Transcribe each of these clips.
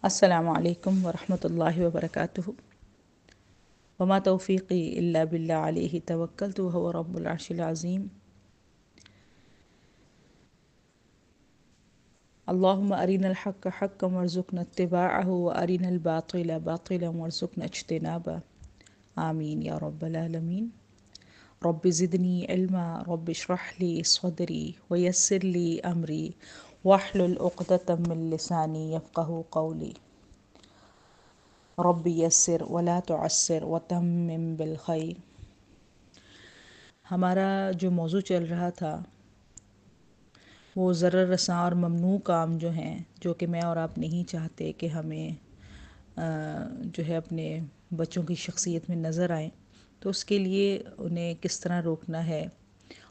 السلام علیکم ورحمۃ اللہ وبرکاتہ وما توفیقی الا باللہ علیہ توکلت وهو رب العرش العظیم اللہم ارنا الحق حقا وارزقنا اتباعہ وارنا الباطل باطلا وارزقنا اجتنابہ آمین یا رب العالمین۔ رب زدنی علما، رب اشرح لی صدری ویسر لی امری واحلل عقدۃ من لسانی یفقہوا قولی۔ رب یسر ولا تعسر وتمم بالخیر۔ ہمارا جو موضوع چل رہا تھا وہ ضرر رساں اور ممنوع کام جو ہیں، جو کہ میں اور آپ نہیں چاہتے کہ ہمیں جو ہے اپنے بچوں کی شخصیت میں نظر آئیں، تو اس کے لیے انہیں کس طرح روکنا ہے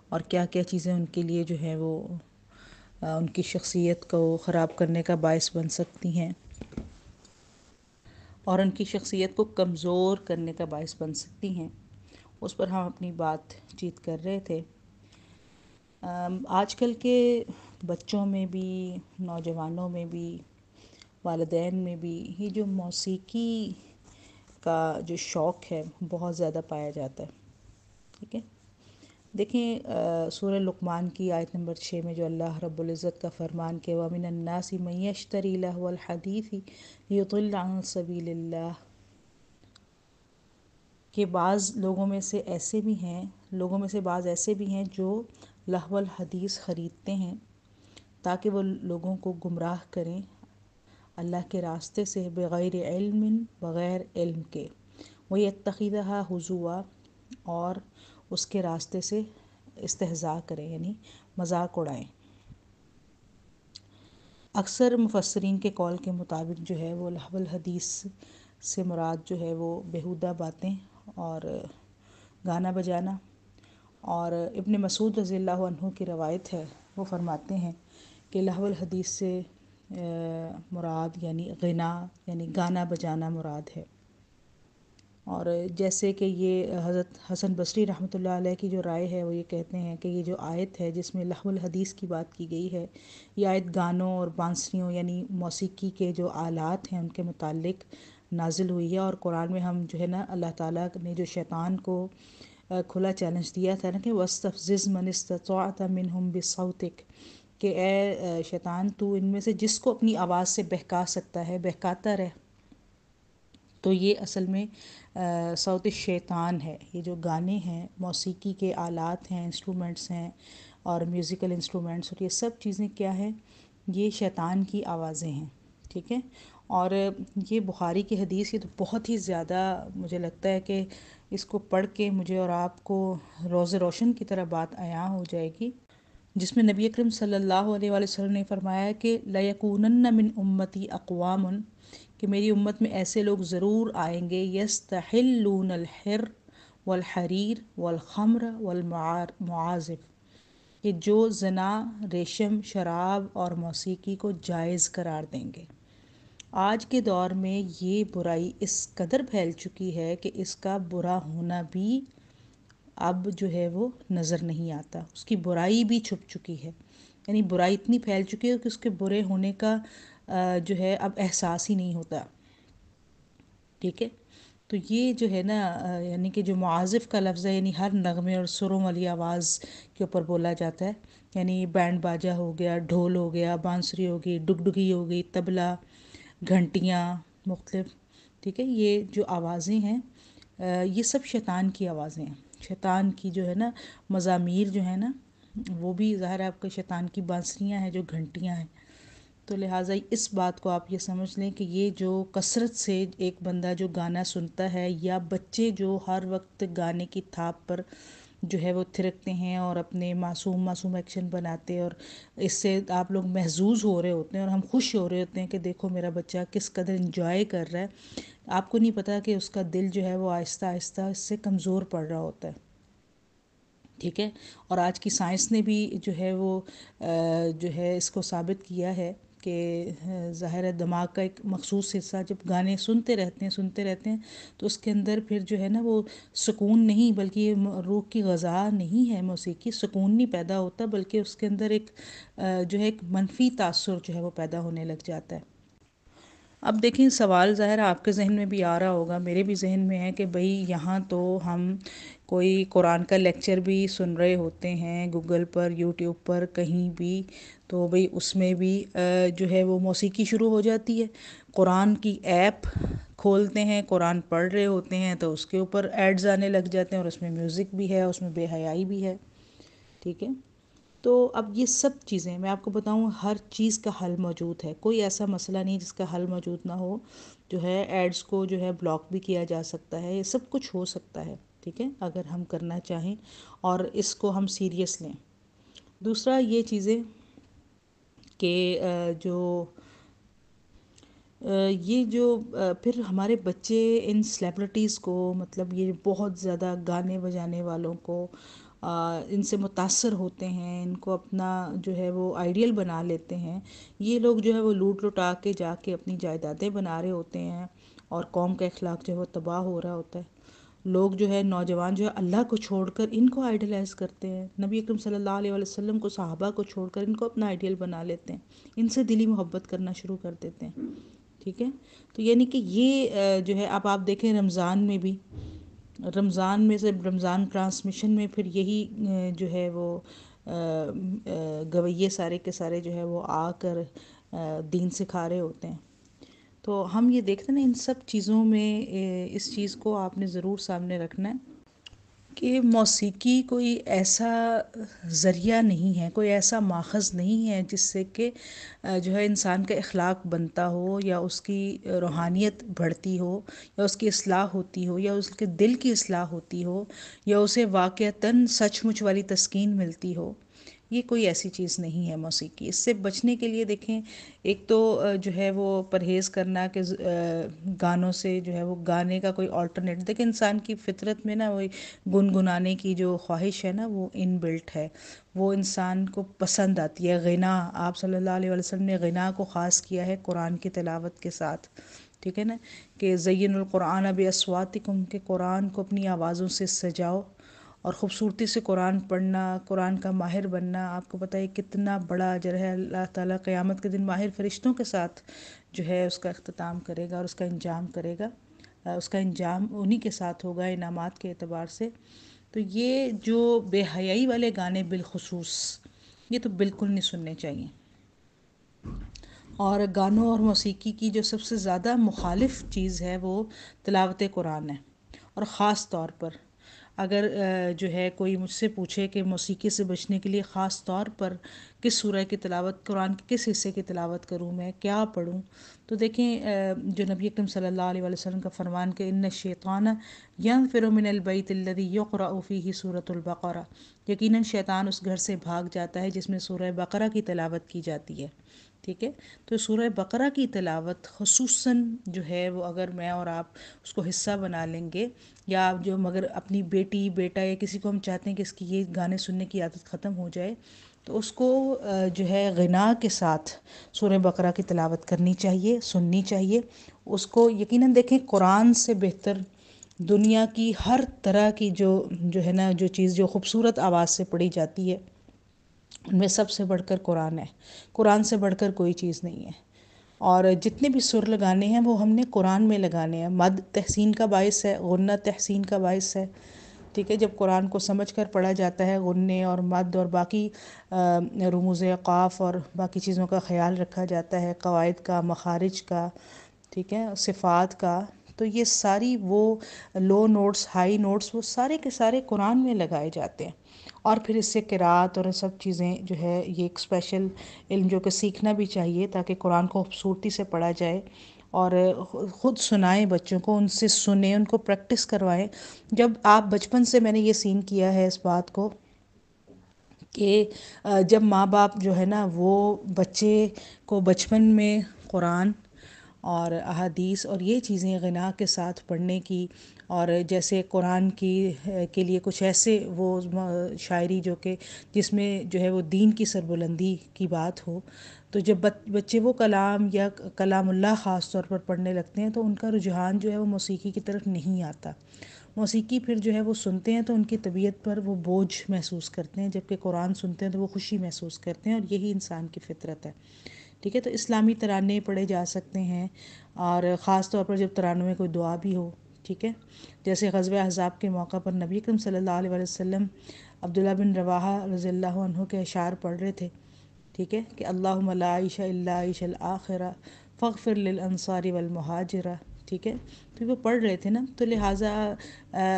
اور کیا کیا چیزیں ان کے لیے جو ہے وہ ان کی شخصیت کو خراب کرنے کا باعث بن سکتی ہیں اور ان کی شخصیت کو کمزور کرنے کا باعث بن سکتی ہیں، اس پر ہم اپنی بات چیت کر رہے تھے۔ آج کل کے بچوں میں بھی، نوجوانوں میں بھی، والدین میں بھی یہ جو موسیقی کا جو شوق ہے بہت زیادہ پایا جاتا ہے، ٹھیک ہے۔ دیکھیں سورہ لقمان کی آیت نمبر 6 میں جو اللہ رب العزت کا فرمان کہ وَمِنَ النَّاسِ مَن يَشْتَرِي لَهْوَ الْحَدِيثِ لِيُضِلَّ عَن سَبِيلِ اللَّهِ، کہ بعض لوگوں میں سے بعض ایسے بھی ہیں جو لہو الحدیث خریدتے ہیں تاکہ وہ لوگوں کو گمراہ کریں اللہ کے راستے سے، بغیر علم، بغیر علم کے، وَيَتَّخِذَهَا هُزُوًا، اور اس کے راستے سے استہزاء کریں، یعنی مذاق اڑائیں۔ اکثر مفسرین کے قول کے مطابق جو ہے وہ لہو الحدیث سے مراد جو ہے وہ بیہودہ باتیں اور گانا بجانا، اور ابن مسعود رضی اللہ عنہ کی روایت ہے، وہ فرماتے ہیں کہ لہو الحدیث سے مراد یعنی غنا، یعنی گانا بجانا مراد ہے۔ اور جیسے کہ یہ حضرت حسن بصری رحمۃ اللہ علیہ کی جو رائے ہے وہ یہ کہتے ہیں کہ یہ جو آیت ہے جس میں لہو الحدیث کی بات کی گئی ہے، یہ آیت گانوں اور بانسریوں یعنی موسیقی کے جو آلات ہیں ان کے متعلق نازل ہوئی ہے۔ اور قرآن میں ہم جو ہے نا، اللہ تعالیٰ نے جو شیطان کو کھلا چیلنج دیا تھا نا کہ وَاسْتَفْزِزْ مَنِ اسْتَطَعْتَ مِنْهُمْ بِصَوْتِكَ، کہ اے شیطان تو ان میں سے جس کو اپنی آواز سے بہکا سکتا ہے بہکاتا رہ۔ تو یہ اصل میں صوت الشیطان ہے۔ یہ جو گانے ہیں، موسیقی کے آلات ہیں، انسٹرومنٹس ہیں اور میوزیکل انسٹرومنٹس، اور یہ سب چیزیں کیا ہیں؟ یہ شیطان کی آوازیں ہیں، ٹھیک ہے۔ اور یہ بخاری کی حدیث، یہ تو بہت ہی زیادہ مجھے لگتا ہے کہ اس کو پڑھ کے مجھے اور آپ کو روز روشن کی طرح بات عیاں ہو جائے گی، جس میں نبی اکرم صلی اللہ علیہ وآلہ وسلم نے فرمایا کہ لَيَكُونَنَّ مِنْ أُمَّتِي أَقْوَامٌ، کہ میری امت میں ایسے لوگ ضرور آئیں گے یستحلون الحر والحریر والخمر والمعازف، کہ جو زنا، ریشم، شراب اور موسیقی کو جائز قرار دیں گے۔ آج کے دور میں یہ برائی اس قدر پھیل چکی ہے کہ اس کا برا ہونا بھی اب جو ہے وہ نظر نہیں آتا، اس کی برائی بھی چھپ چکی ہے، یعنی برائی اتنی پھیل چکی ہے کہ اس کے برے ہونے کا جو ہے اب احساس ہی نہیں ہوتا، ٹھیک ہے۔ تو یہ جو ہے نا یعنی کہ جو معازف کا لفظ ہے، یعنی ہر نغمے اور سروں والی آواز کے اوپر بولا جاتا ہے، یعنی بینڈ باجا ہو گیا، ڈھول ہو گیا، بانسری ہو گئی، ڈگڈگی ہو گئی، طبلہ، گھنٹیاں مختلف، ٹھیک ہے۔ یہ جو آوازیں ہیں یہ سب شیطان کی آوازیں ہیں، شیطان کی جو ہے نا مزامیر جو ہے نا، وہ بھی ظاہر ہے آپ کے شیطان کی بانسریاں ہیں جو گھنٹیاں ہیں۔ تو لہٰذا اس بات کو آپ یہ سمجھ لیں کہ یہ جو کثرت سے ایک بندہ جو گانا سنتا ہے، یا بچے جو ہر وقت گانے کی تھاپ پر جو ہے وہ تھرکتے ہیں اور اپنے معصوم ایکشن بناتے ہیں، اور اس سے آپ لوگ محظوظ ہو رہے ہوتے ہیں اور ہم خوش ہو رہے ہوتے ہیں کہ دیکھو میرا بچہ کس قدر انجوائے کر رہا ہے، آپ کو نہیں پتہ کہ اس کا دل جو ہے وہ آہستہ آہستہ اس سے کمزور پڑ رہا ہوتا ہے، ٹھیک ہے۔ اور آج کی سائنس نے بھی جو ہے وہ جو ہے اس کو ثابت کیا ہے کہ ظاہر ہے دماغ کا ایک مخصوص حصہ جب گانے سنتے رہتے ہیں تو اس کے اندر پھر جو ہے نا وہ سکون نہیں، بلکہ یہ روح کی غذا نہیں ہے، موسیقی سکون نہیں پیدا ہوتا، بلکہ اس کے اندر ایک جو ہے ایک منفی تاثر جو ہے وہ پیدا ہونے لگ جاتا ہے۔ اب دیکھیں سوال ظاہر آپ کے ذہن میں بھی آ رہا ہوگا، میرے بھی ذہن میں ہے کہ بھئی یہاں تو ہم کوئی قرآن کا لیکچر بھی سن رہے ہوتے ہیں گوگل پر، یوٹیوب پر، کہیں بھی، تو بھئی اس میں بھی جو ہے وہ موسیقی شروع ہو جاتی ہے۔ قرآن کی ایپ کھولتے ہیں، قرآن پڑھ رہے ہوتے ہیں تو اس کے اوپر ایڈز آنے لگ جاتے ہیں، اور اس میں میوزک بھی ہے، اس میں بے حیائی بھی ہے، ٹھیک ہے۔ تو اب یہ سب چیزیں میں آپ کو بتاؤں، ہر چیز کا حل موجود ہے، کوئی ایسا مسئلہ نہیں جس کا حل موجود نہ ہو۔ جو ہے ایڈز کو جو ہے بلاک بھی کیا جا سکتا ہے، یہ سب کچھ ہو سکتا ہے، ٹھیک ہے، اگر ہم کرنا چاہیں اور اس کو ہم سیریس لیں۔ دوسرا یہ چیزیں کہ جو یہ جو پھر ہمارے بچے ان سلیبریٹیز کو، مطلب یہ بہت زیادہ گانے بجانے والوں کو ان سے متاثر ہوتے ہیں، ان کو اپنا جو ہے وہ آئیڈیل بنا لیتے ہیں۔ یہ لوگ جو ہے وہ لوٹ لٹا کے جا کے اپنی جائیدادیں بنا رہے ہوتے ہیں، اور قوم کا اخلاق جو ہے وہ تباہ ہو رہا ہوتا ہے۔ لوگ جو ہے نوجوان جو ہے اللہ کو چھوڑ کر ان کو آئیڈلائز کرتے ہیں، نبی اکرم صلی اللہ علیہ وسلم کو، صحابہ کو چھوڑ کر ان کو اپنا آئیڈیل بنا لیتے ہیں، ان سے دلی محبت کرنا شروع کر دیتے ہیں، ٹھیک ہے۔ تو یعنی کہ یہ جو ہے اب آپ دیکھیں رمضان میں بھی، رمضان میں سے رمضان ٹرانسمیشن میں پھر یہی جو ہے وہ گویے سارے کے سارے جو ہے وہ آ کر دین سکھا رہے ہوتے ہیں۔ تو ہم یہ دیکھتے ہیں نا، ان سب چیزوں میں اس چیز کو آپ نے ضرور سامنے رکھنا ہے کہ موسیقی کوئی ایسا ذریعہ نہیں ہے، کوئی ایسا ماخذ نہیں ہے جس سے کہ جو ہے انسان کا اخلاق بنتا ہو، یا اس کی روحانیت بڑھتی ہو، یا اس کی اصلاح ہوتی ہو، یا اس کے دل کی اصلاح ہوتی ہو، یا اسے واقعتاً سچ مچ والی تسکین ملتی ہو۔ یہ کوئی ایسی چیز نہیں ہے موسیقی۔ اس سے بچنے کے لیے دیکھیں، ایک تو جو ہے وہ پرہیز کرنا کہ گانوں سے جو ہے وہ گانے کا کوئی آلٹرنیٹ، دیکھیں انسان کی فطرت میں نا وہی گنگنانے کی جو خواہش ہے نا وہ ان بلٹ ہے، وہ انسان کو پسند آتی ہے۔ غنا، آپ صلی اللہ علیہ وسلم نے غنا کو خاص کیا ہے قرآن کی تلاوت کے ساتھ، ٹھیک ہے نا، کہ زین القرآن باصواتکم، کہ قرآن کو اپنی آوازوں سے سجاؤ، اور خوبصورتی سے قرآن پڑھنا، قرآن کا ماہر بننا۔ آپ کو پتہ ہے کتنا بڑا اجر ہے، اللہ تعالیٰ قیامت کے دن ماہر فرشتوں کے ساتھ جو ہے اس کا اختتام کرے گا اور اس کا انجام کرے گا، اس کا انجام انہی کے ساتھ ہوگا انعامات کے اعتبار سے۔ تو یہ جو بے حیائی والے گانے بالخصوص، یہ تو بالکل نہیں سننے چاہیے۔ اور گانوں اور موسیقی کی جو سب سے زیادہ مخالف چیز ہے وہ تلاوت قرآن ہے، اور خاص طور پر اگر جو ہے کوئی مجھ سے پوچھے کہ موسیقی سے بچنے کے لیے خاص طور پر کس سورہ کی تلاوت، قرآن کے کس حصے کی تلاوت کروں، میں کیا پڑھوں، تو دیکھیں جو نبی اکرم صلی اللہ علیہ وسلم کا فرمان کہ ان الشیطان ینفر من البیت الذی یقرأ فیہ سورۃ البقرہ، یقیناً شیطان اس گھر سے بھاگ جاتا ہے جس میں سورہ بقرہ کی تلاوت کی جاتی ہے، ٹھیک ہے۔ تو سورہ بقرہ کی تلاوت خصوصاً جو ہے وہ اگر میں اور آپ اس کو حصہ بنا لیں گے، یا جو مگر اپنی بیٹی بیٹا یا کسی کو ہم چاہتے ہیں کہ اس کی یہ گانے سننے کی عادت ختم ہو جائے، تو اس کو جو ہے غنا کے ساتھ سورہ بقرہ کی تلاوت کرنی چاہیے، سننی چاہیے اس کو۔ یقیناً دیکھیں قرآن سے بہتر دنیا کی ہر طرح کی جو ہے نا جو چیز جو خوبصورت آواز سے پڑھی جاتی ہے، ان میں سب سے بڑھ کر قرآن ہے، قرآن سے بڑھ کر کوئی چیز نہیں ہے۔ اور جتنے بھی سر لگانے ہیں وہ ہم نے قرآن میں لگانے ہیں۔ مد تحسین کا باعث ہے، غنہ تحسین کا باعث ہے، ٹھیک ہے۔ جب قرآن کو سمجھ کر پڑھا جاتا ہے، غنّے اور مد اور باقی رموز قاف اور باقی چیزوں کا خیال رکھا جاتا ہے، قواعد کا، مخارج کا، ٹھیک ہے، صفات کا، تو یہ ساری وہ لو نوٹس، ہائی نوٹس، وہ سارے کے سارے قرآن میں لگائے جاتے ہیں۔ اور پھر اس سے قرأت اور سب چیزیں جو ہے یہ ایک اسپیشل علم جو کہ سیکھنا بھی چاہیے تاکہ قرآن کو خوبصورتی سے پڑھا جائے، اور خود سنائیں بچوں کو، ان سے سنیں، ان کو پریکٹس کروائیں۔ جب آپ بچپن سے، میں نے یہ سین کیا ہے اس بات کو کہ جب ماں باپ جو ہے نا وہ بچے کو بچپن میں قرآن اور احادیث اور یہ چیزیں غنا کے ساتھ پڑھنے کی، اور جیسے قرآن کی کے لیے کچھ ایسے وہ شاعری جو کہ جس میں جو ہے وہ دین کی سربلندی کی بات ہو، تو جب بچے وہ کلام یا کلام اللہ خاص طور پر پڑھنے لگتے ہیں تو ان کا رجحان جو ہے وہ موسیقی کی طرف نہیں آتا۔ موسیقی پھر جو ہے وہ سنتے ہیں تو ان کی طبیعت پر وہ بوجھ محسوس کرتے ہیں، جبکہ قرآن سنتے ہیں تو وہ خوشی محسوس کرتے ہیں، اور یہی انسان کی فطرت ہے۔ ٹھیک ہے، تو اسلامی ترانے پڑھے جا سکتے ہیں، اور خاص طور پر جب ترانوں میں کوئی دعا بھی ہو، ٹھیک ہے، جیسے غزوہ احزاب کے موقع پر نبی اکرم صلی اللہ علیہ وسلم عبداللہ بن رواحہ رضی اللہ عنہ کے اشعار پڑھ رہے تھے، ٹھیک ہے، کہ اللہم لا عیش الا عیش الآخرہ فاغفر للانصار والمہاجرہ، ٹھیک ہے، تو وہ پڑھ رہے تھے نا، تو لہٰذا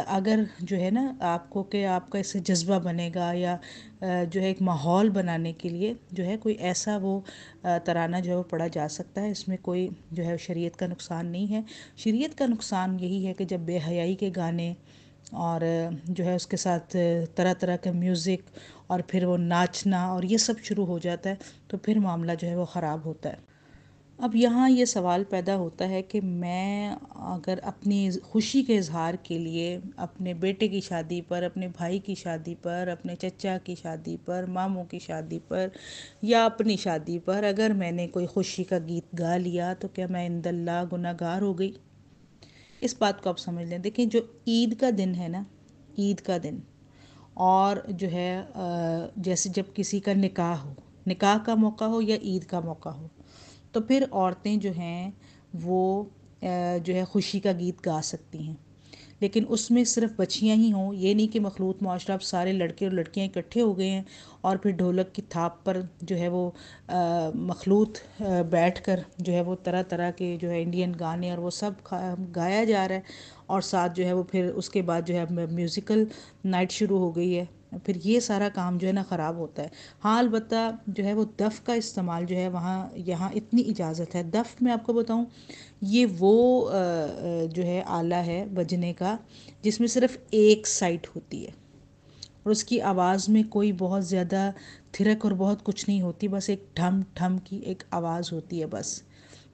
اگر جو ہے نا آپ کو کہ آپ کا اس سے جذبہ بنے گا، یا جو ہے ایک ماحول بنانے کے لیے جو ہے کوئی ایسا وہ ترانہ جو ہے وہ پڑھا جا سکتا ہے، اس میں کوئی جو ہے شریعت کا نقصان نہیں ہے۔ شریعت کا نقصان یہی ہے کہ جب بے حیائی کے گانے اور جو ہے اس کے ساتھ طرح طرح کا میوزک اور پھر وہ ناچنا اور یہ سب شروع ہو جاتا ہے، تو پھر معاملہ جو ہے وہ خراب ہوتا ہے۔ اب یہاں یہ سوال پیدا ہوتا ہے کہ میں اگر اپنی خوشی کے اظہار کے لیے اپنے بیٹے کی شادی پر، اپنے بھائی کی شادی پر، اپنے چچا کی شادی پر، ماموں کی شادی پر، یا اپنی شادی پر اگر میں نے کوئی خوشی کا گیت گا لیا، تو کیا میں عند اللہ گناہ گار ہو گئی؟ اس بات کو آپ سمجھ لیں۔ دیکھیں، جو عید کا دن ہے نا، عید کا دن، اور جو ہے جیسے جب کسی کا نکاح ہو، نکاح کا موقع ہو یا عید کا موقع ہو، تو پھر عورتیں جو ہیں وہ جو ہے خوشی کا گیت گا سکتی ہیں، لیکن اس میں صرف بچیاں ہی ہوں، یہ نہیں کہ مخلوط معاشرہ اب سارے لڑکے اور لڑکیاں اکٹھے ہو گئے ہیں اور پھر ڈھولک کی تھاپ پر جو ہے وہ مخلوط بیٹھ کر جو ہے وہ طرح طرح کے جو ہے انڈین گانے اور وہ سب گایا جا رہا ہے، اور ساتھ جو ہے وہ پھر اس کے بعد جو ہے میوزیکل نائٹ شروع ہو گئی ہے، پھر یہ سارا کام جو ہے نا خراب ہوتا ہے۔ ہاں، البتہ جو ہے وہ دف کا استعمال جو ہے وہاں یہاں اتنی اجازت ہے۔ دف میں آپ کو بتاؤں، یہ وہ جو ہے آلہ ہے بجنے کا جس میں صرف ایک سائٹ ہوتی ہے، اور اس کی آواز میں کوئی بہت زیادہ تھرک اور بہت کچھ نہیں ہوتی، بس ایک ڈھم ڈھم کی ایک آواز ہوتی ہے بس۔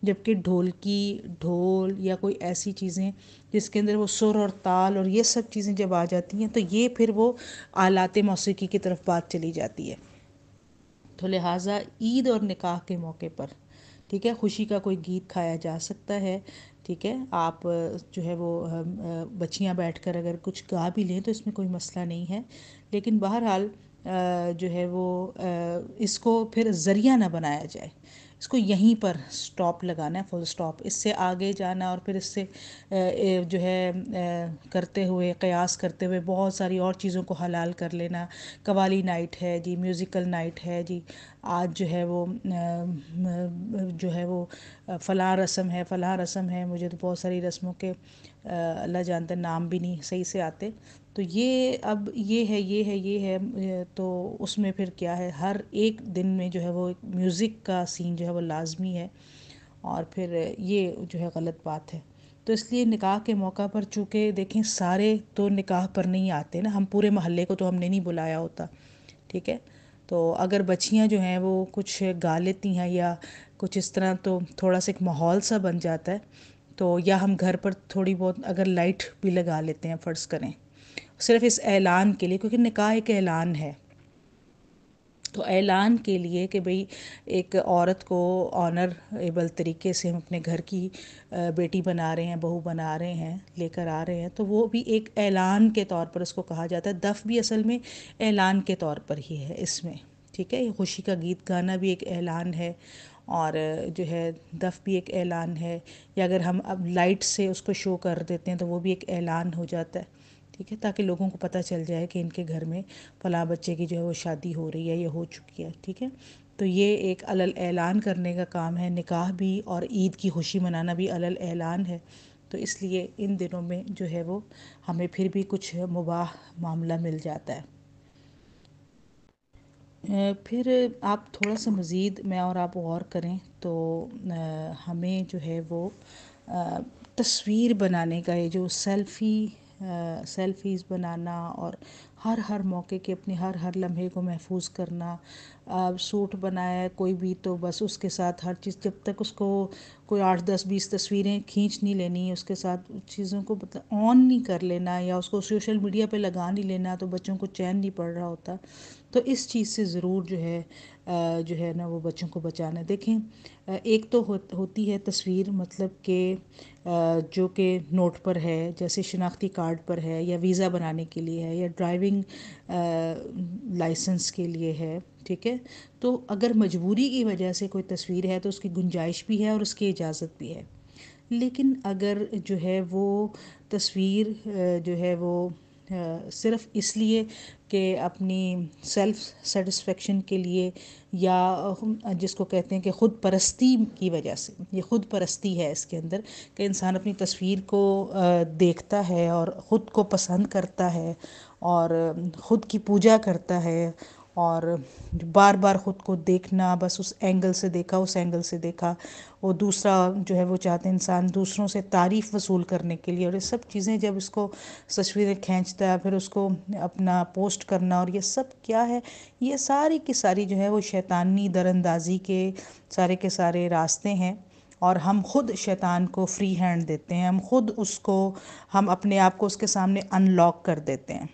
جبکہ ڈھول یا کوئی ایسی چیزیں جس کے اندر وہ سر اور تال اور یہ سب چیزیں جب آ جاتی ہیں، تو یہ پھر وہ آلات موسیقی کی طرف بات چلی جاتی ہے۔ تو لہٰذا عید اور نکاح کے موقع پر، ٹھیک ہے، خوشی کا کوئی گیت کھایا جا سکتا ہے، ٹھیک ہے، آپ جو ہے وہ بچیاں بیٹھ کر اگر کچھ گا بھی لیں تو اس میں کوئی مسئلہ نہیں ہے، لیکن بہرحال جو ہے وہ اس کو پھر ذریعہ نہ بنایا جائے، اس کو یہیں پر سٹاپ لگانا ہے، فل سٹاپ۔ اس سے آگے جانا اور پھر اس سے جو ہے کرتے ہوئے، قیاس کرتے ہوئے بہت ساری اور چیزوں کو حلال کر لینا، قوالی نائٹ ہے جی، میوزیکل نائٹ ہے جی، آج جو ہے وہ جو ہے وہ فلاں رسم ہے، فلاں رسم ہے، مجھے تو بہت ساری رسموں کے اللہ جانتا نام بھی نہیں صحیح سے آتے، تو یہ اب یہ ہے، یہ ہے، یہ ہے، تو اس میں پھر کیا ہے، ہر ایک دن میں جو ہے وہ میوزک کا سین جو ہے وہ لازمی ہے، اور پھر یہ جو ہے غلط بات ہے۔ تو اس لیے نکاح کے موقع پر، چونکہ دیکھیں سارے تو نکاح پر نہیں آتے نا، ہم پورے محلے کو تو ہم نے نہیں بلایا ہوتا، ٹھیک ہے، تو اگر بچیاں جو ہیں وہ کچھ گا لیتی ہیں یا کچھ اس طرح، تو تھوڑا سا ایک ماحول سا بن جاتا ہے، تو یا ہم گھر پر تھوڑی بہت اگر لائٹ بھی لگا لیتے ہیں، فرض کریں صرف اس اعلان کے لیے، کیونکہ نکاح ایک اعلان ہے، تو اعلان کے لیے کہ بھئی ایک عورت کو آنریبل طریقے سے ہم اپنے گھر کی بیٹی بنا رہے ہیں، بہو بنا رہے ہیں، لے کر آ رہے ہیں، تو وہ بھی ایک اعلان کے طور پر اس کو کہا جاتا ہے۔ دف بھی اصل میں اعلان کے طور پر ہی ہے اس میں، ٹھیک ہے، یہ خوشی کا گیت گانا بھی ایک اعلان ہے، اور جو ہے دف بھی ایک اعلان ہے، یا اگر ہم اب لائٹ سے اس کو شو کر دیتے ہیں تو وہ بھی ایک اعلان ہو جاتا ہے، ٹھیک ہے، تاکہ لوگوں کو پتہ چل جائے کہ ان کے گھر میں فلاں بچے کی جو ہے وہ شادی ہو رہی ہے یا ہو چکی ہے، ٹھیک ہے، تو یہ ایک اعلان کرنے کا کام ہے۔ نکاح بھی اور عید کی خوشی منانا بھی اعلان ہے، تو اس لیے ان دنوں میں جو ہے وہ ہمیں پھر بھی کچھ مباح معاملہ مل جاتا ہے۔ پھر آپ تھوڑا سا مزید میں اور آپ غور کریں تو ہمیں جو ہے وہ تصویر بنانے کا، یہ جو سیلفیز بنانا اور ہر موقع کے اپنے ہر لمحے کو محفوظ کرنا، سوٹ بنایا ہے کوئی بھی تو بس اس کے ساتھ ہر چیز، جب تک اس کو کوئی 8 10 20 تصویریں کھینچ نہیں لینی، اس کے ساتھ چیزوں کو آن نہیں کر لینا یا اس کو سوشل میڈیا پہ لگا نہیں لینا، تو بچوں کو چین نہیں پڑ رہا ہوتا، تو اس چیز سے ضرور جو ہے نا وہ بچوں کو بچانا۔ دیکھیں، ایک تو ہوتی ہے تصویر، مطلب کہ جو کہ نوٹ پر ہے، جیسے شناختی کارڈ پر ہے، یا ویزا بنانے کے لیے ہے، یا ڈرائیونگ ڈرائیونگ لائسنس کے لیے ہے، ٹھیک ہے. تو اگر مجبوری کی وجہ سے کوئی تصویر ہے تو اس کی گنجائش بھی ہے اور اس کی اجازت بھی ہے. لیکن اگر جو ہے وہ تصویر جو ہے وہ صرف اس لیے کہ اپنی سیلف سیٹسفیکشن کے لیے، یا جس کو کہتے ہیں کہ خود پرستی کی وجہ سے، یہ خود پرستی ہے اس کے اندر، کہ انسان اپنی تصویر کو دیکھتا ہے اور خود کو پسند کرتا ہے اور خود کی پوجا کرتا ہے، اور بار بار خود کو دیکھنا، بس اس اینگل سے دیکھا، اس اینگل سے دیکھا. وہ دوسرا جو ہے وہ چاہتے ہیں انسان دوسروں سے تعریف وصول کرنے کے لیے، اور یہ سب چیزیں جب اس کو تصویریں کھینچتا ہے، پھر اس کو اپنا پوسٹ کرنا، اور یہ سب کیا ہے، یہ ساری کی ساری جو ہے وہ شیطانی در اندازی کے سارے کے سارے راستے ہیں. اور ہم خود شیطان کو فری ہینڈ دیتے ہیں، ہم خود اس کو، ہم اپنے آپ کو اس کے سامنے ان لاک کر دیتے ہیں.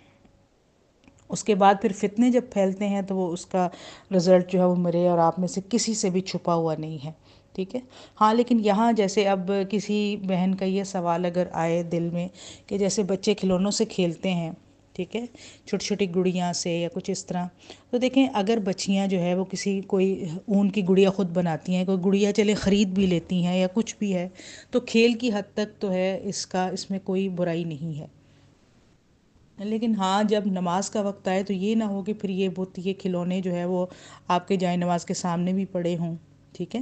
اس کے بعد پھر فتنے جب پھیلتے ہیں تو وہ اس کا رزلٹ جو ہے وہ میرے اور آپ میں سے کسی سے بھی چھپا ہوا نہیں ہے، ٹھیک ہے. ہاں لیکن یہاں جیسے اب کسی بہن کا یہ سوال اگر آئے دل میں کہ جیسے بچے کھلونوں سے کھیلتے ہیں، ٹھیک ہے، چھوٹی چھوٹی گڑیاں سے یا کچھ اس طرح، تو دیکھیں اگر بچیاں جو ہے وہ کسی کوئی اون کی گڑیا خود بناتی ہیں، کوئی گڑیا چلے خرید بھی لیتی ہیں یا کچھ بھی ہے، تو کھیل کی حد تک تو ہے، اس میں کوئی برائی نہیں ہے. لیکن ہاں جب نماز کا وقت آئے تو یہ نہ ہو کہ پھر یہ بت، یہ کھلونے جو ہے وہ آپ کے جائے نماز کے سامنے بھی پڑے ہوں، ٹھیک ہے.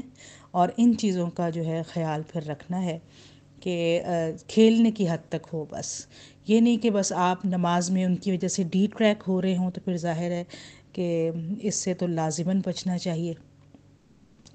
اور ان چیزوں کا جو ہے خیال پھر رکھنا ہے کہ کھیلنے کی حد تک ہو، بس یہ نہیں کہ بس آپ نماز میں ان کی وجہ سے ڈی ٹریک ہو رہے ہوں، تو پھر ظاہر ہے کہ اس سے تو لازماً بچنا چاہیے.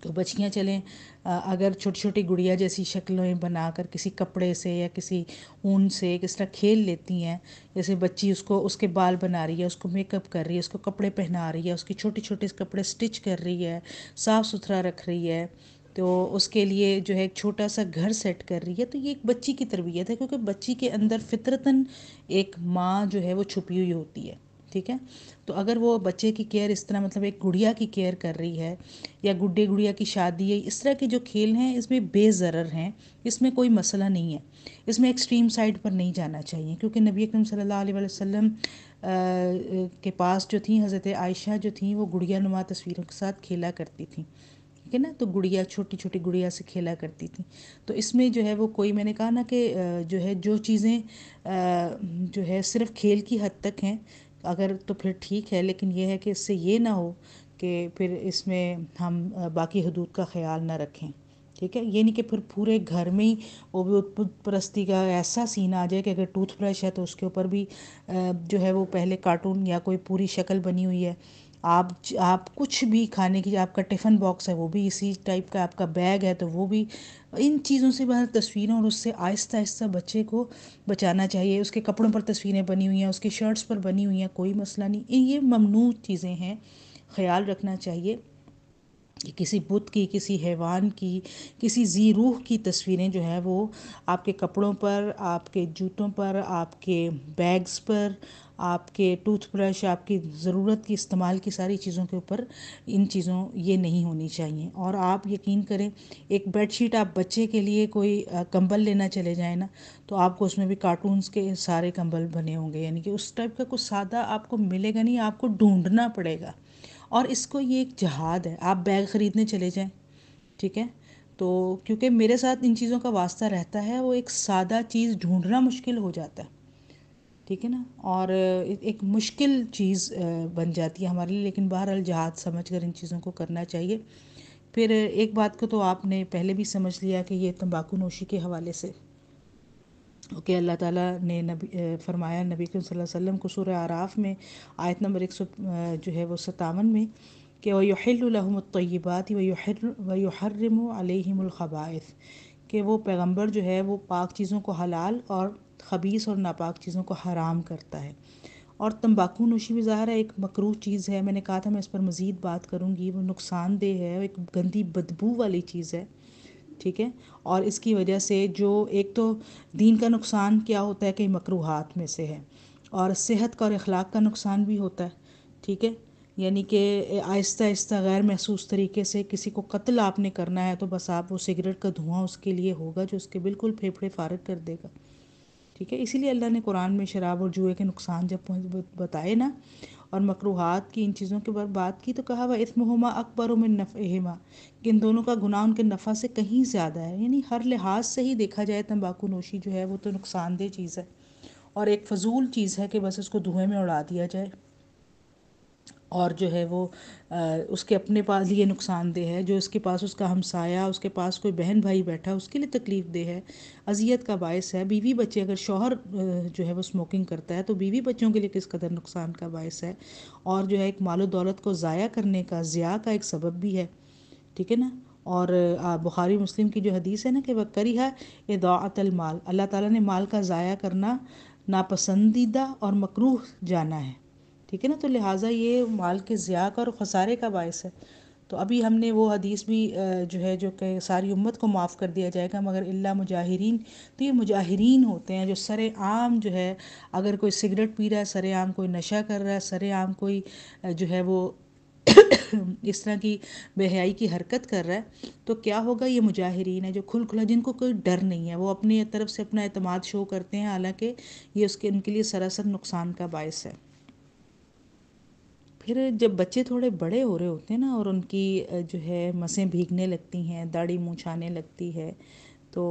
تو بچیاں چلیں اگر چھوٹی چھوٹی گڑیا جیسی شکلیں بنا کر کسی کپڑے سے یا کسی اون سے کس طرح کھیل لیتی ہیں، جیسے بچی اس کے بال بنا رہی ہے، اس کو میک اپ کر رہی ہے، اس کو کپڑے پہنا رہی ہے، اس کی چھوٹی چھوٹی کپڑے سٹچ کر رہی ہے، صاف ستھرا رکھ رہی ہے، تو اس کے لیے جو ہے ایک چھوٹا سا گھر سیٹ کر رہی ہے، تو یہ ایک بچی کی تربیت ہے، کیونکہ بچی کے اندر فطرتاً ایک ماں جو ہے وہ چھپی ہوئی ہوتی ہے، ٹھیک ہے. تو اگر وہ بچے کی کیئر اس طرح، مطلب ایک گڑیا کی کیئر کر رہی ہے، یا گڈے گڑیا کی شادی ہے، اس طرح کے جو کھیل ہیں اس میں بے ضرر ہیں، اس میں کوئی مسئلہ نہیں ہے، اس میں ایکسٹریم سائڈ پر نہیں جانا چاہیے. کیونکہ نبی اکرم صلی اللہ علیہ وسلم کے پاس جو تھیں حضرت عائشہ جو تھیں، وہ گڑیا نما تصویروں کے ساتھ کھیلا کرتی تھیں، ٹھیک ہے نا. تو گڑیا چھوٹی چھوٹی گڑیا سے کھیلا کرتی تھیں. تو اس میں جو ہے وہ کوئی، میں نے کہا نا کہ جو ہے جو چیزیں جو ہے صرف کھیل کی حد تک ہیں اگر، تو پھر ٹھیک ہے. لیکن یہ ہے کہ اس سے یہ نہ ہو کہ پھر اس میں ہم باقی حدود کا خیال نہ رکھیں، ٹھیک ہے. یہ نہیں کہ پھر پورے گھر میں ہی وہ بھی بت پرستی کا ایسا سین آ جائے کہ اگر ٹوتھ برش ہے تو اس کے اوپر بھی جو ہے وہ پہلے کارٹون یا کوئی پوری شکل بنی ہوئی ہے. آپ کچھ بھی کھانے کی، آپ کا ٹفن باکس ہے وہ بھی اسی ٹائپ کا، آپ کا بیگ ہے تو وہ بھی، ان چیزوں سے باہر تصویروں، اور اس سے آہستہ آہستہ بچے کو بچانا چاہیے. اس کے کپڑوں پر تصویریں بنی ہوئی ہیں، اس کی شرٹس پر بنی ہوئی ہیں، کوئی مسئلہ نہیں. یہ ممنوع چیزیں ہیں، خیال رکھنا چاہیے کہ کسی بت کی، کسی حیوان کی، کسی ذی روح کی تصویریں جو ہیں وہ آپ کے کپڑوں پر، آپ کے جوتوں پر، آپ کے بیگز پر، آپ کے ٹوتھ برش، آپ کی ضرورت کی استعمال کی ساری چیزوں کے اوپر ان چیزوں یہ نہیں ہونی چاہیے. اور آپ یقین کریں، ایک بیڈ شیٹ آپ بچے کے لیے کوئی کمبل لینا چلے جائیں نا، تو آپ کو اس میں بھی کارٹونز کے سارے کمبل بنے ہوں گے، یعنی کہ اس ٹائپ کا کچھ سادہ آپ کو ملے گا نہیں، آپ کو ڈھونڈنا پڑے گا. اور اس کو یہ ایک جہاد ہے. آپ بیگ خریدنے چلے جائیں، ٹھیک ہے، تو کیونکہ میرے ساتھ ان چیزوں کا واسطہ رہتا ہے، وہ ایک سادہ چیز ڈھونڈنا مشکل ہو جاتا ہے، ٹھیک ہے نا، اور ایک مشکل چیز بن جاتی ہے ہمارے لیے. لیکن بہرحال جہاد سمجھ کر ان چیزوں کو کرنا چاہیے. پھر ایک بات کو تو آپ نے پہلے بھی سمجھ لیا کہ یہ تمباکو نوشی کے حوالے سے کہ اللہ تعالیٰ نے فرمایا نبی کریم صلی اللہ علیہ وسلم کو سورہ اعراف میں آیت نمبر 100 جو ہے وہ 57 میں، کہ وَيُحِلُّ لَهُمُ الطَّيِّبَاتِ وَيُحَرِّمُ عَلَيْهِمُ الْخَبَائِثِ، کہ وہ پیغمبر جو ہے وہ پاک چیزوں کو حلال اور خبیث اور ناپاک چیزوں کو حرام کرتا ہے. اور تمباکو نوشی بھی ظاہر ہے ایک مکروہ چیز ہے، میں نے کہا تھا میں اس پر مزید بات کروں گی. وہ نقصان دہ ہے، ایک گندی بدبو والی چیز ہے، ٹھیک ہے. اور اس کی وجہ سے جو ایک تو دین کا نقصان کیا ہوتا ہے کہ مکروہات میں سے ہے، اور صحت کا اور اخلاق کا نقصان بھی ہوتا ہے، ٹھیک ہے. یعنی کہ آہستہ آہستہ غیر محسوس طریقے سے کسی کو قتل آپ نے کرنا ہے تو بس آپ وہ سگریٹ کا دھواں اس کے لیے ہوگا جو اس کے بالکل پھیپھڑے فارغ کر دے گا. ٹھیک ہے، اسی لیے اللہ نے قرآن میں شراب اور جوئے کے نقصان جب بتائے نا اور مکروہات کی ان چیزوں کے بارے بات کی تو کہا وَإِثْمُهُمَا أَكْبَرُ مِن نَفْعِهِمَا، کہ ان دونوں کا گناہ ان کے نفع سے کہیں زیادہ ہے، یعنی ہر لحاظ سے ہی دیکھا جائے تمباکو نوشی جو ہے وہ تو نقصان دہ چیز ہے اور ایک فضول چیز ہے کہ بس اس کو دھوئیں میں اڑا دیا جائے، اور جو ہے وہ اس کے اپنے پاس لیے نقصان دہ ہے، جو اس کے پاس اس کا ہمسایہ، اس کے پاس کوئی بہن بھائی بیٹھا اس کے لیے تکلیف دہ ہے، اذیت کا باعث ہے، بیوی بچے اگر شوہر جو ہے وہ اسموکنگ کرتا ہے تو بیوی بچوں کے لیے کس قدر نقصان کا باعث ہے، اور جو ہے ایک مال و دولت کو ضائع کرنے کا، ضیاع کا ایک سبب بھی ہے، ٹھیک ہے نا۔ اور بخاری مسلم کی جو حدیث ہے نا کہ وَكَرِهَ إِضَاعَةَ الْمَالِ، اللہ تعالیٰ نے مال کا ضائع کرنا ناپسندیدہ اور مکروہ جانا ہے، ٹھیک ہے نا، تو لہٰذا یہ مال کے ضیاع کا اور خسارے کا باعث ہے۔ تو ابھی ہم نے وہ حدیث بھی جو ہے جو کہ ساری امت کو معاف کر دیا جائے گا مگر الا مجاہرین، تو یہ مجاہرین ہوتے ہیں جو سر عام جو ہے اگر کوئی سگریٹ پی رہا ہے، سر عام کوئی نشہ کر رہا ہے، سر عام کوئی جو ہے وہ اس طرح کی بے حیائی کی حرکت کر رہا ہے تو کیا ہوگا، یہ مجاہرین ہے جو کھل کھلا، جن کو کوئی ڈر نہیں ہے، وہ اپنی طرف سے اپنا اعتماد شو کرتے ہیں حالانکہ یہ ان کے لیے سراسر نقصان کا باعث ہے۔ پھر جب بچے تھوڑے بڑے ہو رہے ہوتے ہیں نا اور ان کی جو ہے مسیں بھیگنے لگتی ہیں، داڑھی منچھ آنے لگتی ہے، تو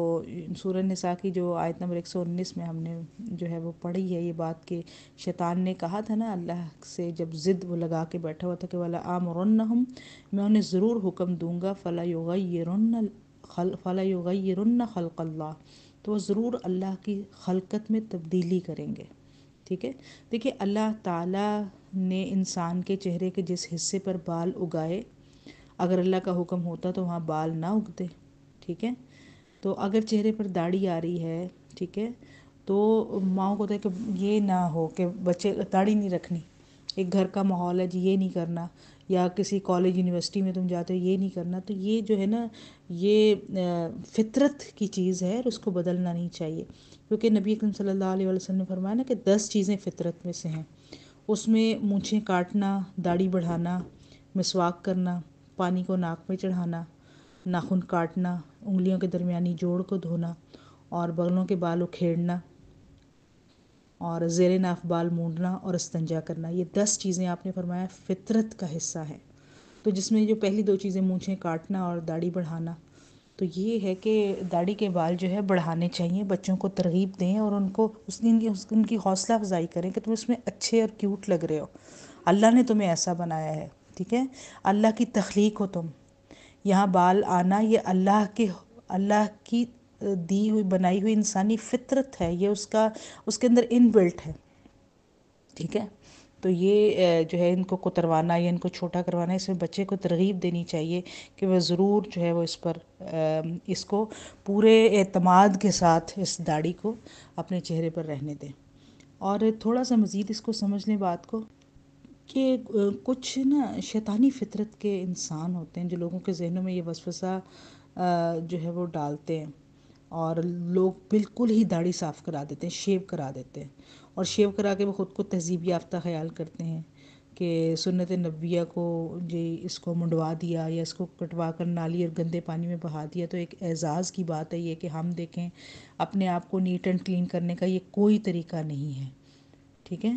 سورہ نساء کی جو آیت نمبر 119 میں ہم نے جو ہے وہ پڑھی ہے یہ بات کہ شیطان نے کہا تھا نا اللہ سے جب ضد وہ لگا کے بیٹھا ہوا تھا کہ وَلَآمُرَنَّهُمْ، میں انہیں ضرور حکم دوں گا فَلَا يُغَيِّرُنَّ خَلْقَ اللَّهِ، تو وہ ضرور اللہ کی خلقت میں تبدیلی کریں گے، ٹھیک ہے۔ دیکھیے اللہ تعالیٰ نے انسان کے چہرے کے جس حصے پر بال اگائے، اگر اللہ کا حکم ہوتا تو وہاں بال نہ اگتے، ٹھیک ہے۔ تو اگر چہرے پر داڑھی آ رہی ہے، ٹھیک ہے، تو ماؤں کو ہوتا ہے کہ یہ نہ ہو کہ بچے داڑھی نہیں رکھنی، ایک گھر کا ماحول ہے جی یہ نہیں کرنا، یا کسی کالج یونیورسٹی میں تم جاتے ہو یہ نہیں کرنا، تو یہ جو ہے نا یہ فطرت کی چیز ہے اور اس کو بدلنا نہیں چاہیے، کیونکہ نبی اکرم صلی اللہ علیہ وسلم نے فرمایا نا کہ 10 چیزیں فطرت میں سے ہیں، اس میں مونچھیں کاٹنا، داڑھی بڑھانا، مسواک کرنا، پانی کو ناک میں چڑھانا، ناخن کاٹنا، انگلیوں کے درمیانی جوڑ کو دھونا، اور بغلوں کے بال اکھیڑنا، اور زیر ناف بال مونڈنا اور استنجا کرنا، یہ 10 چیزیں آپ نے فرمایا فطرت کا حصہ ہے۔ تو جس میں جو پہلی 2 چیزیں مونچھیں کاٹنا اور داڑھی بڑھانا، تو یہ ہے کہ داڑھی کے بال جو ہے بڑھانے چاہیے، بچوں کو ترغیب دیں اور ان کو ان کی حوصلہ افزائی کریں کہ تم اس میں اچھے اور کیوٹ لگ رہے ہو، اللہ نے تمہیں ایسا بنایا ہے، ٹھیک ہے، اللہ کی تخلیق ہو تم، یہاں بال آنا یہ اللہ کی دی ہوئی بنائی ہوئی انسانی فطرت ہے، یہ اس کے اندر ان بلٹ ہے، ٹھیک ہے۔ تو یہ جو ہے ان کو کتروانا یا ان کو چھوٹا کروانا، اس میں بچے کو ترغیب دینی چاہیے کہ وہ ضرور جو ہے وہ اس پر اس کو پورے اعتماد کے ساتھ اس داڑھی کو اپنے چہرے پر رہنے دیں۔ اور تھوڑا سا مزید اس کو سمجھ لیں بات کو کہ کچھ نا شیطانی فطرت کے انسان ہوتے ہیں جو لوگوں کے ذہنوں میں یہ وسوسہ جو ہے وہ ڈالتے ہیں، اور لوگ بالکل ہی داڑھی صاف کرا دیتے ہیں، شیو کرا دیتے ہیں، اور شیو کرا کے وہ خود کو تہذیب یافتہ خیال کرتے ہیں کہ سنت نبویہ کو جی اس کو منڈوا دیا یا اس کو کٹوا کر نالی اور گندے پانی میں بہا دیا تو ایک اعزاز کی بات ہے یہ کہ ہم دیکھیں اپنے آپ کو نیٹ اینڈ کلین کرنے کا یہ کوئی طریقہ نہیں ہے، ٹھیک ہے۔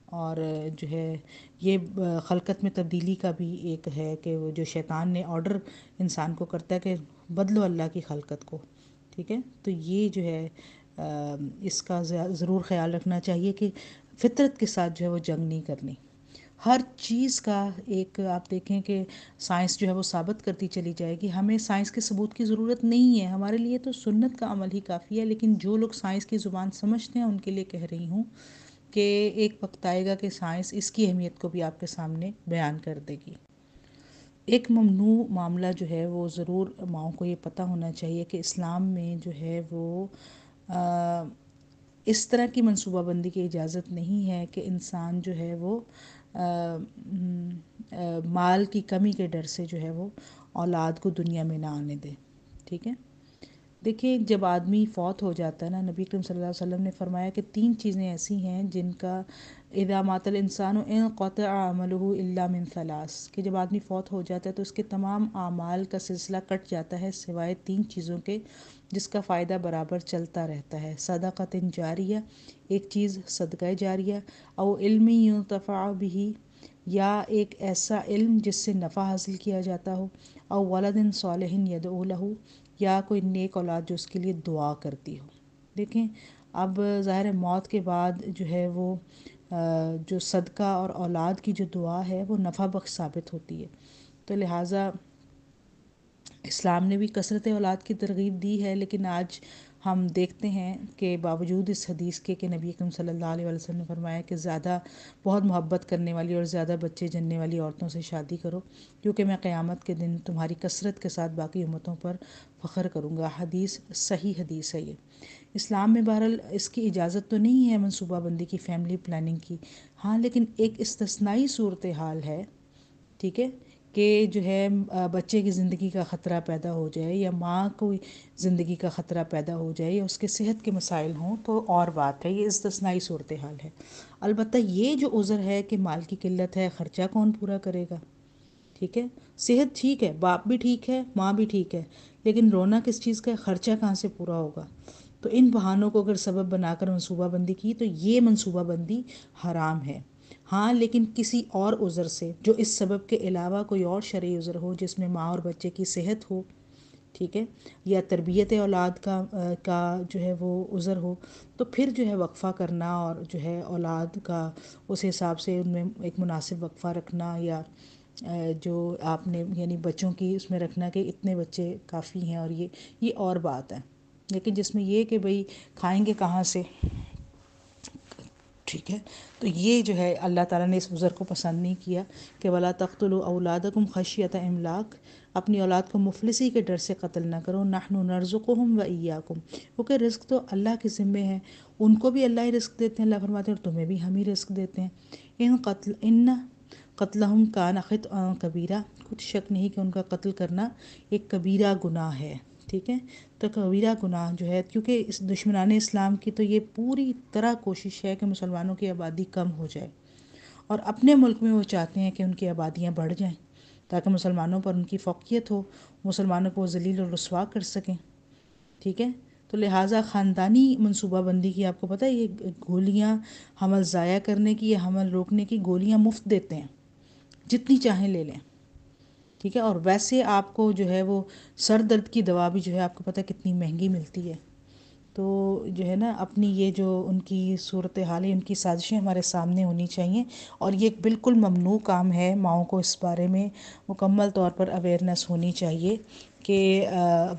اور جو ہے یہ خلقت میں تبدیلی کا بھی ایک ہے کہ وہ جو شیطان نے آرڈر انسان کو کرتا ہے کہ بدلو اللہ کی خلقت کو، ٹھیک ہے۔ تو یہ جو ہے اس کا ضرور خیال رکھنا چاہیے کہ فطرت کے ساتھ جو ہے وہ جنگ نہیں کرنی، ہر چیز کا ایک آپ دیکھیں کہ سائنس جو ہے وہ ثابت کرتی چلی جائے گی، ہمیں سائنس کے ثبوت کی ضرورت نہیں ہے، ہمارے لیے تو سنت کا عمل ہی کافی ہے، لیکن جو لوگ سائنس کی زبان سمجھتے ہیں ان کے لیے کہہ رہی ہوں کہ ایک وقت آئے گا کہ سائنس اس کی اہمیت کو بھی آپ کے سامنے بیان کر دے گی۔ ایک ممنوع معاملہ جو ہے وہ ضرور ماؤں کو یہ پتہ ہونا چاہیے کہ اسلام میں جو ہے وہ اس طرح کی منصوبہ بندی کی اجازت نہیں ہے کہ انسان جو ہے وہ مال کی کمی کے ڈر سے جو ہے وہ اولاد کو دنیا میں نہ آنے دے، ٹھیک ہے۔ دیکھیں جب آدمی فوت ہو جاتا ہے نا، نبی کریم صلی اللہ علیہ وسلم نے فرمایا کہ 3 چیزیں ایسی ہیں جن کا اذا مات الانسان انقطع عمله الا من 3، کہ جب آدمی فوت ہو جاتا ہے تو اس کے تمام اعمال کا سلسلہ کٹ جاتا ہے سوائے 3 چیزوں کے جس کا فائدہ برابر چلتا رہتا ہے. صدقۃ جاریہ، ایک چیز صدقہ جاریہ، او علم ینتفع بہ، یا ایک ایسا علم جس سے نفع حاصل کیا جاتا ہو، او ولد صالح یدعو لہ، یا کوئی نیک اولاد جو اس کے لیے دعا کرتی ہو. دیکھیں اب ظاہر ہے موت کے بعد جو ہے وہ جو صدقہ اور اولاد کی جو دعا ہے وہ نفع بخش ثابت ہوتی ہے. تو لہٰذا اسلام نے بھی کثرت اولاد کی ترغیب دی ہے، لیکن آج ہم دیکھتے ہیں کہ باوجود اس حدیث کے کہ نبی اکرم صلی اللہ علیہ وسلم نے فرمایا کہ زیادہ بہت محبت کرنے والی اور زیادہ بچے جننے والی عورتوں سے شادی کرو، کیونکہ میں قیامت کے دن تمہاری کثرت کے ساتھ باقی امتوں پر فخر کروں گا. حدیث صحیح حدیث ہے یہ. اسلام میں بہرحال اس کی اجازت تو نہیں ہے منصوبہ بندی کی، فیملی پلاننگ کی، ہاں لیکن ایک استثنائی صورتحال ہے، ٹھیک ہے، کہ جو ہے بچے کی زندگی کا خطرہ پیدا ہو جائے یا ماں کو زندگی کا خطرہ پیدا ہو جائے یا اس کے صحت کے مسائل ہوں تو اور بات ہے، یہ استثنائی صورتحال ہے. البتہ یہ جو عذر ہے کہ مال کی قلت ہے، خرچہ کون پورا کرے گا، ٹھیک ہے، صحت ٹھیک ہے، باپ بھی ٹھیک ہے، ماں بھی ٹھیک ہے، لیکن رونا کس چیز کا ہے، خرچہ کہاں سے پورا ہوگا. تو ان بہانوں کو اگر سبب بنا کر منصوبہ بندی کی تو یہ منصوبہ بندی حرام ہے. ہاں لیکن کسی اور عذر سے، جو اس سبب کے علاوہ کوئی اور شرعی عذر ہو جس میں ماں اور بچے کی صحت ہو، ٹھیک ہے، یا تربیت اولاد کا جو ہے وہ عذر ہو، تو پھر جو ہے وقفہ کرنا اور جو ہے اولاد کا اس حساب سے ان میں ایک مناسب وقفہ رکھنا، یا جو آپ نے یعنی بچوں کی اس میں رکھنا کہ اتنے بچے کافی ہیں، اور یہ اور بات ہے. لیکن جس میں یہ کہ بھئی کھائیں گے کہاں سے، ٹھیک ہے، تو یہ جو ہے اللہ تعالیٰ نے اس عذر کو پسند نہیں کیا کہ وَلَا تَقْتُلُوا أَوْلَادَكُمْ خَشْيَةَ إِمْلَاقٍ، اپنی اولاد کو مفلسی کے ڈر سے قتل نہ کرو. نَحْنُ نَرْزُقُهُمْ وَإِيَّاكُمْ، کیونکہ رزق تو اللہ کے ذمے ہے، ان کو بھی اللہ ہی رزق دیتے ہیں، اللہ فرماتے ہیں اور تمہیں بھی ہم ہی رزق دیتے ہیں. ان قتلہم کان خطأ کبیرہ، کچھ شک نہیں کہ ان کا قتل کرنا ایک کبیرہ گناہ ہے، ٹھیک ہے. تو کبیرہ گناہ جو ہے، کیونکہ اس دشمنان اسلام کی تو یہ پوری طرح کوشش ہے کہ مسلمانوں کی آبادی کم ہو جائے، اور اپنے ملک میں وہ چاہتے ہیں کہ ان کی آبادیاں بڑھ جائیں تاکہ مسلمانوں پر ان کی فوقیت ہو، مسلمانوں کو وہ ذلیل و رسوا کر سکیں، ٹھیک ہے. تو لہٰذا خاندانی منصوبہ بندی کی، آپ کو پتہ ہے یہ گولیاں حمل ضائع کرنے کی یا حمل روکنے کی گولیاں مفت دیتے ہیں، جتنی چاہیں لے لیں، ٹھیک ہے. اور ویسے آپ کو جو ہے وہ سر درد کی دوا بھی جو ہے آپ کو پتہ ہے کتنی مہنگی ملتی ہے. تو جو ہے نا اپنی یہ جو ان کی صورتحال ہے، ان کی سازشیں ہمارے سامنے ہونی چاہیے، اور یہ ایک بالکل ممنوع کام ہے. ماؤں کو اس بارے میں مکمل طور پر اویئرنیس ہونی چاہیے کہ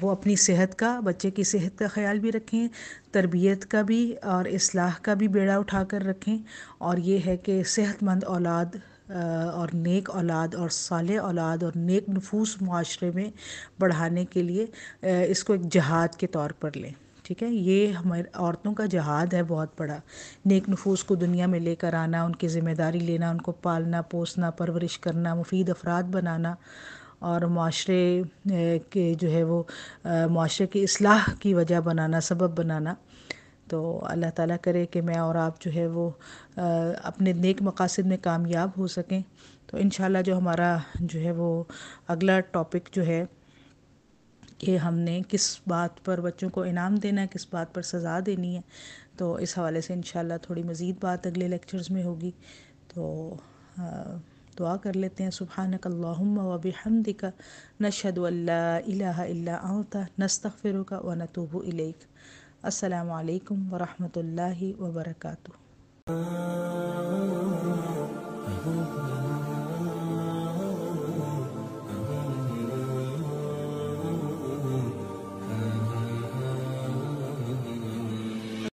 وہ اپنی صحت کا، بچے کی صحت کا خیال بھی رکھیں، تربیت کا بھی اور اصلاح کا بھی بیڑا اٹھا کر رکھیں. اور یہ ہے کہ صحت مند اولاد اور نیک اولاد اور صالح اولاد اور نیک نفوس معاشرے میں بڑھانے کے لیے اس کو ایک جہاد کے طور پر لیں، ٹھیک ہے. یہ ہمارے عورتوں کا جہاد ہے بہت بڑا، نیک نفوس کو دنیا میں لے کر آنا، ان کی ذمہ داری لینا، ان کو پالنا پوسنا پرورش کرنا، مفید افراد بنانا، اور معاشرے کے جو ہے وہ معاشرے کی اصلاح کی وجہ بنانا، سبب بنانا. تو اللہ تعالیٰ کرے کہ میں اور آپ جو ہے وہ اپنے نیک مقاصد میں کامیاب ہو سکیں. تو انشاءاللہ جو ہمارا جو ہے وہ اگلا ٹاپک جو ہے کہ ہم نے کس بات پر بچوں کو انعام دینا ہے، کس بات پر سزا دینی ہے، تو اس حوالے سے انشاءاللہ تھوڑی مزید بات اگلے لیکچرز میں ہوگی. تو دعا کر لیتے ہیں. سبحانک اللہم و بحمدک نشہد ان لا الہ الا انت نستغفرک و نتوب الیک. السلام علیکم ورحمۃ اللہ وبرکاتہ.